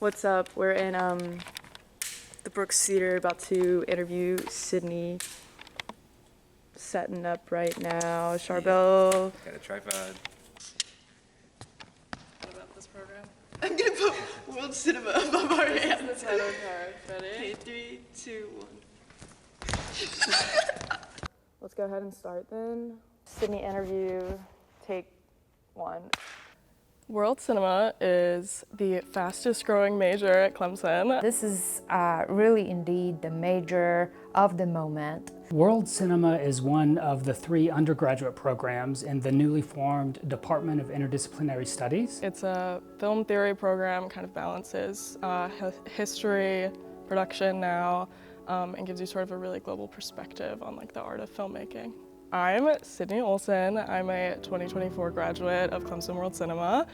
What's up? We're in the Brooks Theater about to interview Sydney. Setting up right now. Sharbel. Got a tripod. What about this program? I'm gonna put World Cinema above our hands. This is the title card. Ready? Okay, 3, 2, 1. Let's go ahead and start then. Sydney interview, take 1. World Cinema is the fastest growing major at Clemson. This is really indeed the major of the moment. World Cinema is one of the 3 undergraduate programs in the newly formed Department of Interdisciplinary Studies. It's a film theory program, kind of balances history, production now, and gives you sort of a really global perspective on like the art of filmmaking. I'm Sydney Olsen. I'm a 2024 graduate of Clemson World Cinema.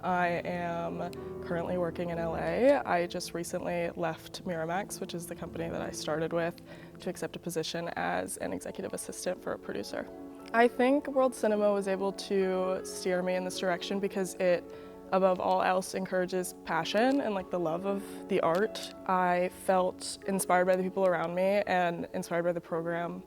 I am currently working in LA. I just recently left Miramax, which is the company that I started with, to accept a position as an executive assistant for a producer. I think World Cinema was able to steer me in this direction because it, above all else, encourages passion and like the love of the art. I felt inspired by the people around me and inspired by the program,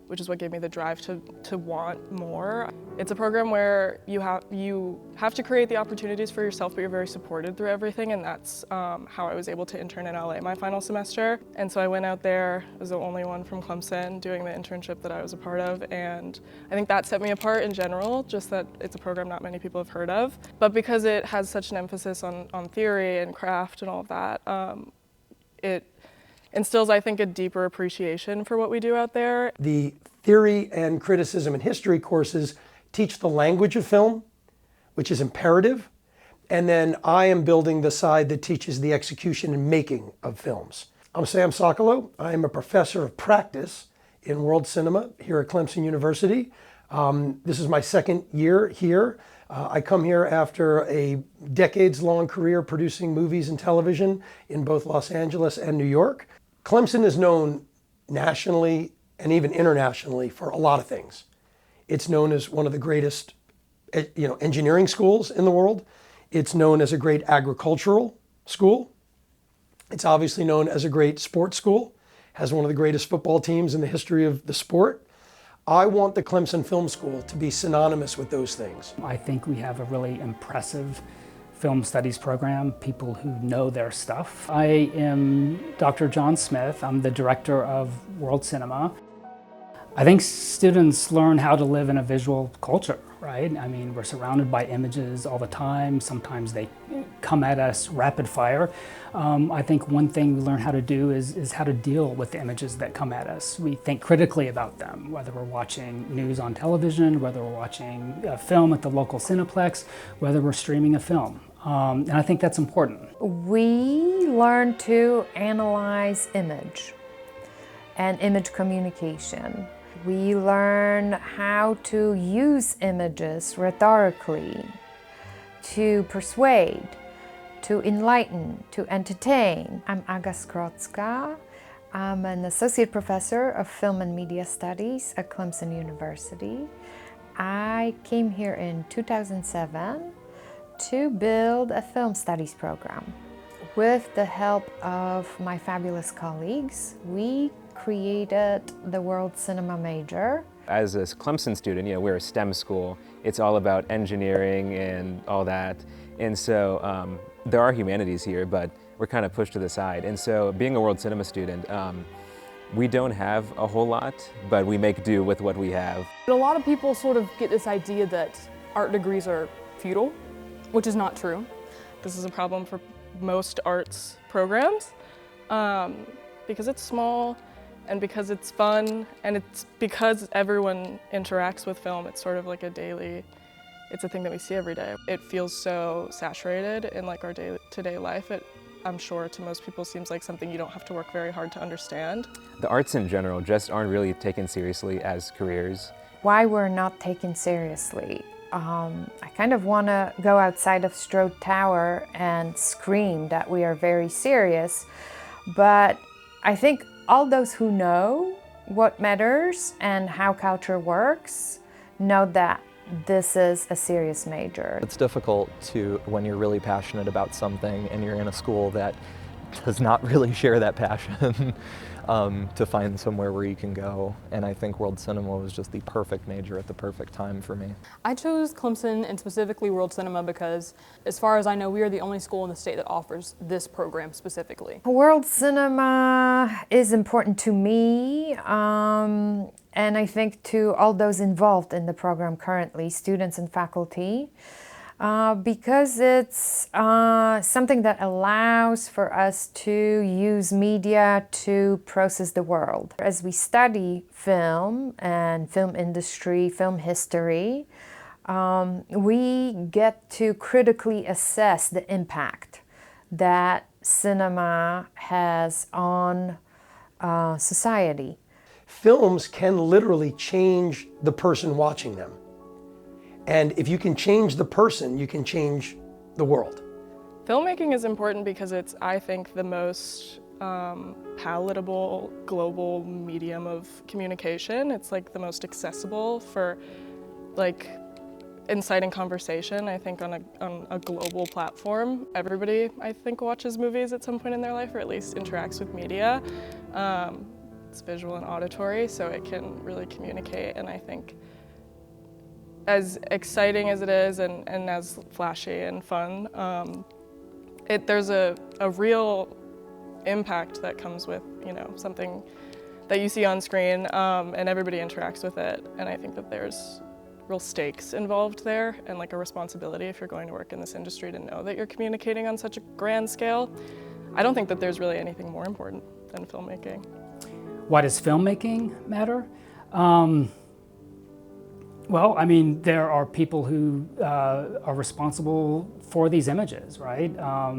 which is what gave me the drive to want more. It's a program where you have to create the opportunities for yourself, but you're very supported through everything, and that's how I was able to intern in LA my final semester. And so I went out there as the only one from Clemson doing the internship that I was a part of, and I think that set me apart in general, just that it's a program not many people have heard of. But because it has such an emphasis on theory and craft and all of that, it instills, I think, a deeper appreciation for what we do out there. The theory and criticism and history courses teach the language of film, which is imperative. And then I am building the side that teaches the execution and making of films. I'm Sam Sokolow. I am a professor of practice in world cinema here at Clemson University. This is my second year here. I come here after a decades-long career producing movies and television in both Los Angeles and New York. Clemson is known nationally and even internationally for a lot of things. It's known as one of the greatest, engineering schools in the world. It's known as a great agricultural school. It's obviously known as a great sports school, has one of the greatest football teams in the history of the sport. I want the Clemson Film School to be synonymous with those things. I think we have a really impressive film studies program, people who know their stuff. I am Dr. John Smith. I'm the director of World Cinema. I think students learn how to live in a visual culture, right? I mean, we're surrounded by images all the time. Sometimes they come at us rapid fire. I think one thing we learn how to do is how to deal with the images that come at us. We think critically about them, whether we're watching news on television, whether we're watching a film at the local Cineplex, whether we're streaming a film. And I think that's important. We learn to analyze image and image communication. We learn how to use images rhetorically, to persuade, to enlighten, to entertain. I'm Aga Skrodzka. I'm an associate professor of film and media studies at Clemson University. I came here in 2007 to build a film studies program. With the help of my fabulous colleagues, we created the World Cinema major. As a Clemson student, we're a STEM school. It's all about engineering and all that. And so there are humanities here, but we're kind of pushed to the side. And so being a World Cinema student, we don't have a whole lot, but we make do with what we have. A lot of people sort of get this idea that art degrees are futile, which is not true. This is a problem for most arts programs because it's small and because it's fun and it's because everyone interacts with film. It's sort of like it's a thing that we see every day. It feels so saturated in like our day-to-day life. I'm sure to most people seems like something you don't have to work very hard to understand. The arts in general just aren't really taken seriously as careers. Why we're not taken seriously? I kind of want to go outside of Strode Tower and scream that we are very serious, but I think all those who know what matters and how culture works know that this is a serious major. It's difficult to, when you're really passionate about something and you're in a school that does not really share that passion, to find somewhere where you can go. And I think World Cinema was just the perfect major at the perfect time for me. I chose Clemson and specifically World Cinema because, as far as I know, we are the only school in the state that offers this program specifically. World Cinema is important to me, and I think to all those involved in the program currently, students and faculty, because it's something that allows for us to use media to process the world. As we study film and film industry, film history, we get to critically assess the impact that cinema has on society. Films can literally change the person watching them. And if you can change the person, you can change the world. Filmmaking is important because it's, I think, the most palatable global medium of communication. It's like the most accessible for like inciting conversation, I think, on a global platform. Everybody, I think, watches movies at some point in their life, or at least interacts with media. It's visual and auditory, so it can really communicate, and I think as exciting as it is and as flashy and fun, there's a real impact that comes with, you know, something that you see on screen, and everybody interacts with it. And I think that there's real stakes involved there, and like a responsibility if you're going to work in this industry to know that you're communicating on such a grand scale. I don't think that there's really anything more important than filmmaking. Why does filmmaking matter? Well, I mean, there are people who are responsible for these images, right?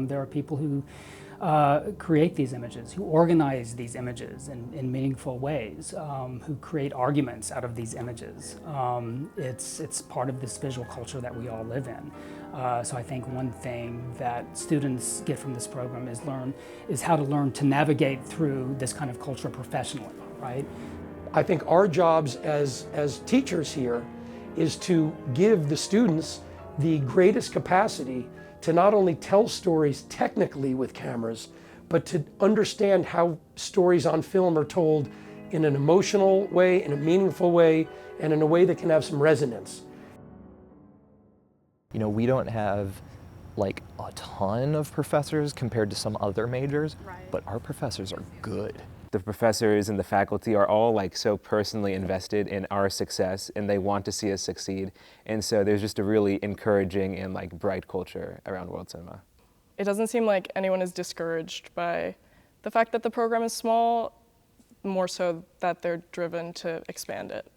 There are people who create these images, who organize these images in meaningful ways, who create arguments out of these images. It's part of this visual culture that we all live in. So I think one thing that students get from this program is how to learn to navigate through this kind of culture professionally, right? I think our jobs as teachers here is to give the students the greatest capacity to not only tell stories technically with cameras, but to understand how stories on film are told in an emotional way, in a meaningful way, and in a way that can have some resonance. You know, we don't have like a ton of professors compared to some other majors, but our professors are good. The professors and the faculty are all like so personally invested in our success, and they want to see us succeed. And so there's just a really encouraging and like bright culture around World Cinema. It doesn't seem like anyone is discouraged by the fact that the program is small, more so that they're driven to expand it.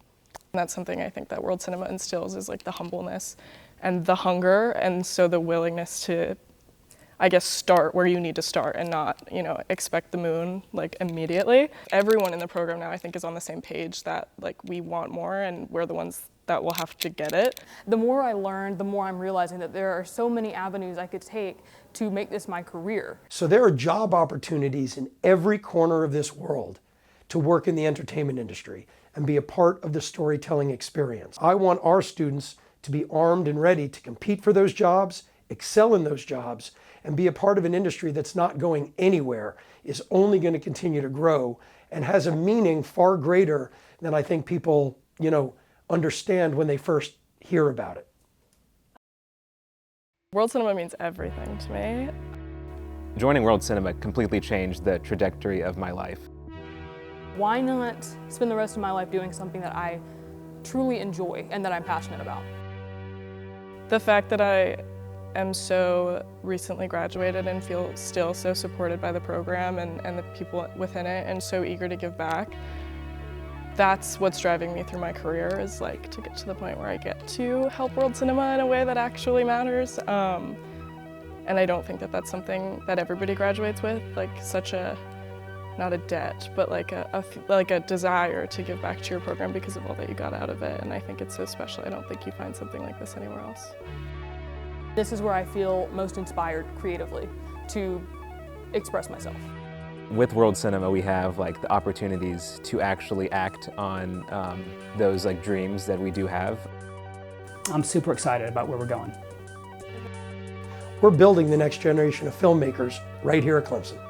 And that's something I think that World Cinema instills, is like the humbleness and the hunger, and so the willingness to, I guess, start where you need to start and not, you know, expect the moon like immediately. Everyone in the program now, I think, is on the same page that like we want more, and we're the ones that will have to get it. The more I learn, the more I'm realizing that there are so many avenues I could take to make this my career. So there are job opportunities in every corner of this world to work in the entertainment industry and be a part of the storytelling experience. I want our students to be armed and ready to compete for those jobs, excel in those jobs, and be a part of an industry that's not going anywhere, is only going to continue to grow, and has a meaning far greater than I think people, you know, understand when they first hear about it. World Cinema means everything to me. Joining World Cinema completely changed the trajectory of my life. Why not spend the rest of my life doing something that I truly enjoy and that I'm passionate about? The fact that I am so recently graduated and feel still so supported by the program and the people within it, and so eager to give back, that's what's driving me through my career, is like to get to the point where I get to help World Cinema in a way that actually matters. And I don't think that that's something that everybody graduates with, like such a, not a debt, but like a desire to give back to your program because of all that you got out of it. And I think it's so special. I don't think you find something like this anywhere else. This is where I feel most inspired creatively to express myself. With World Cinema, we have like the opportunities to actually act on those like dreams that we do have. I'm super excited about where we're going. We're building the next generation of filmmakers right here at Clemson.